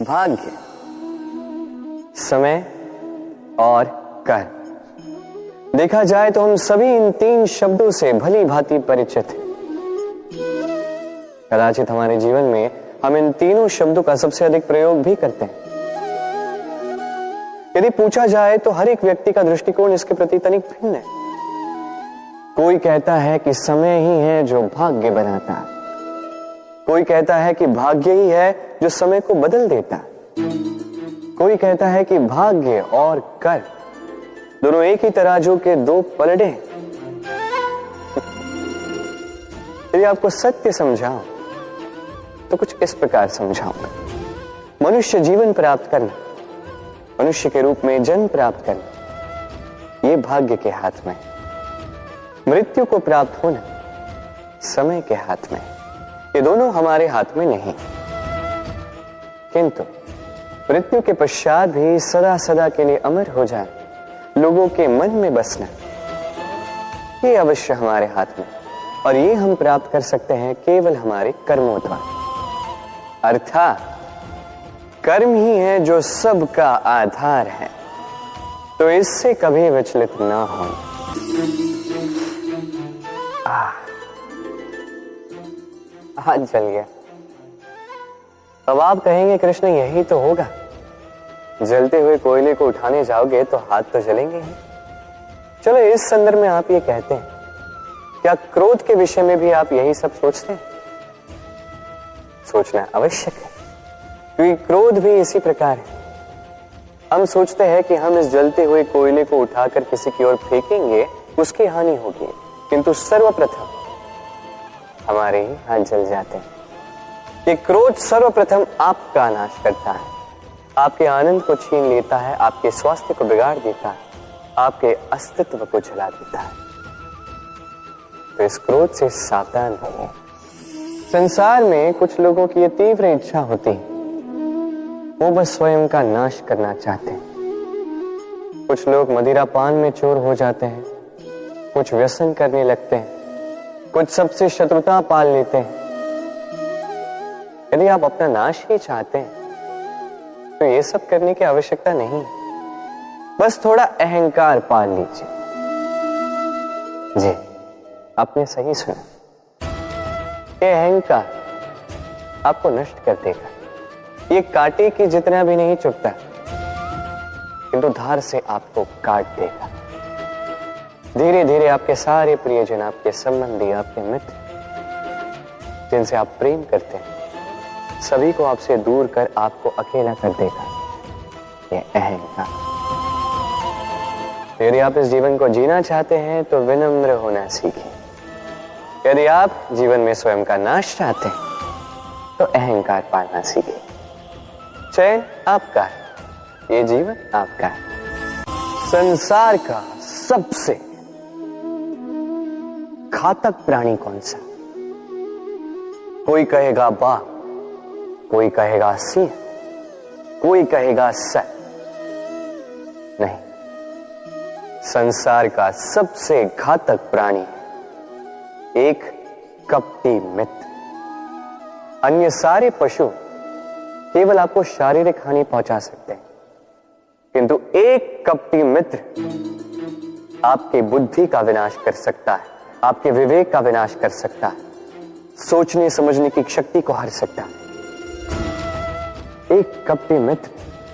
भाग्य, समय और कर। देखा जाए तो हम सभी इन तीन शब्दों से भली भांति परिचित हैं। कदाचित हमारे जीवन में हम इन तीनों शब्दों का सबसे अधिक प्रयोग भी करते हैं। यदि पूछा जाए तो हर एक व्यक्ति का दृष्टिकोण इसके प्रति तनिक भिन्न है। कोई कहता है कि समय ही है जो भाग्य बनाता है, कोई कहता है कि भाग्य ही है जो समय को बदल देता है, कोई कहता है कि भाग्य और कर दोनों एक ही तराजू के दो पलड़े हैं। यदि आपको सत्य समझाऊं तो कुछ इस प्रकार समझाऊंगा। मनुष्य जीवन प्राप्त करना, मनुष्य के रूप में जन्म प्राप्त करना, यह भाग्य के हाथ में है। मृत्यु को प्राप्त होना समय के हाथ में है। ये दोनों हमारे हाथ में नहीं। किंतु मृत्यु के पश्चात भी सदा सदा के लिए अमर हो जाए, लोगों के मन में बसना, ये अवश्य हमारे हाथ में, और ये हम प्राप्त कर सकते हैं केवल हमारे कर्मों द्वारा। अर्थात कर्म ही है जो सबका आधार है, तो इससे कभी विचलित ना हो। हाथ जल गया। अब आप कहेंगे कृष्ण यही तो होगा, जलते हुए कोयले को उठाने जाओगे तो हाथ तो जलेंगे ही। चलो इस संदर्भ में आप ये कहते हैं, क्या क्रोध के विषय में भी आप यही सब सोचते हैं? सोचना आवश्यक है, क्योंकि क्रोध भी इसी प्रकार है। हम सोचते हैं कि हम इस जलते हुए कोयले को उठाकर किसी की ओर फेंकेंगे, उसकी हानि होगी, किंतु सर्वप्रथम हमारे ही हाथ जल जाते हैं। ये क्रोध सर्वप्रथम आपका नाश करता है, आपके आनंद को छीन लेता है, आपके स्वास्थ्य को बिगाड़ देता है, आपके अस्तित्व को जला देता है। तो इस क्रोध से सावधान रहिए। संसार में कुछ लोगों की ये तीव्र इच्छा होती है, वो बस स्वयं का नाश करना चाहते हैं। कुछ लोग मदिरा पान में चोर हो जाते हैं, कुछ व्यसन करने लगते हैं, कुछ सबसे शत्रुता पाल लेते हैं। यदि आप अपना नाश ही चाहते हैं तो ये सब करने की आवश्यकता नहीं है, बस थोड़ा अहंकार पाल लीजिए। जी, आपने सही सुना, ये अहंकार आपको नष्ट कर देगा। ये कांटे की जितना भी नहीं चुभता, किंतु धार से आपको काट देगा। धीरे धीरे आपके सारे प्रियजन, आपके संबंधी, आपके मित्र, जिनसे आप प्रेम करते हैं, सभी को आपसे दूर कर आपको अकेला कर देगा ये अहंकार। यदि आप इस जीवन को जीना चाहते हैं तो विनम्र होना सीखिए। यदि आप जीवन में स्वयं का नाश चाहते हैं तो अहंकार पालना सीखिए। चयन आपका है, ये जीवन आपका है। संसार का सबसे घातक प्राणी कौन सा? कोई कहेगा बाघ, कोई कहेगा सिंह, कोई कहेगा सर। नहीं, संसार का सबसे घातक प्राणी एक कपटी मित्र। अन्य सारे पशु केवल आपको शारीरिक हानि पहुंचा सकते हैं, किंतु एक कपटी मित्र आपकी बुद्धि का विनाश कर सकता है, आपके विवेक का विनाश कर सकता है, सोचने समझने की शक्ति को हर सकता है। एक कपटी मित्र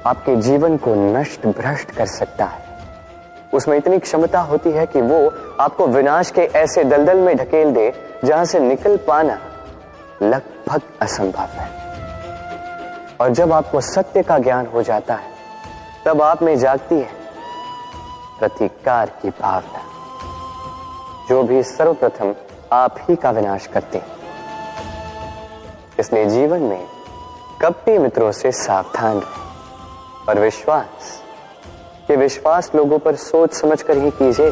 आपके जीवन को नष्ट भ्रष्ट कर सकता है। उसमें इतनी क्षमता होती है कि वो आपको विनाश के ऐसे दलदल में ढकेल दे जहां से निकल पाना लगभग असंभव है। और जब आपको सत्य का ज्ञान हो जाता है, तब आप में जागती है प्रतिकार की भावना, जो भी सर्वप्रथम आप ही का विनाश करते हैं। इसलिए जीवन में कपटी मित्रों से सावधान रहें और विश्वास लोगों पर सोच समझ कर ही कीजिए।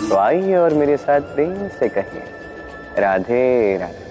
तो आइए और मेरे साथ प्रेम से कहिए, राधे राधे।